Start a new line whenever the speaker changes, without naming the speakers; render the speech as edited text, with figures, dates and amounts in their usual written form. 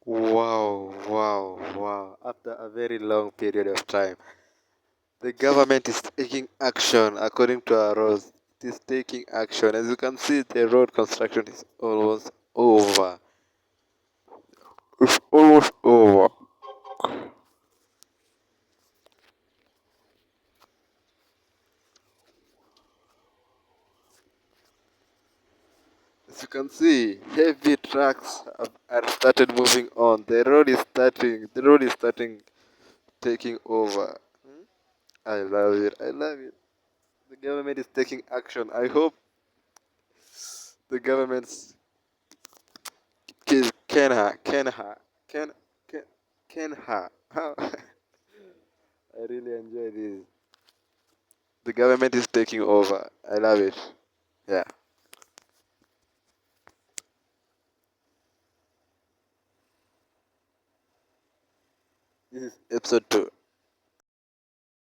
Wow, wow, wow. After a very long period of time, the government is taking action according to our roads. It is taking action. As you can see, the road construction is almost over. It's almost over. As you can see, heavy trucks are started moving on. The road is starting taking over. I love it. I love it. The government is taking action. I hope the government's Kenha, Ken, Ken, Kenha. I really enjoy this. The government is taking over. I love it. Yeah. This is episode 2.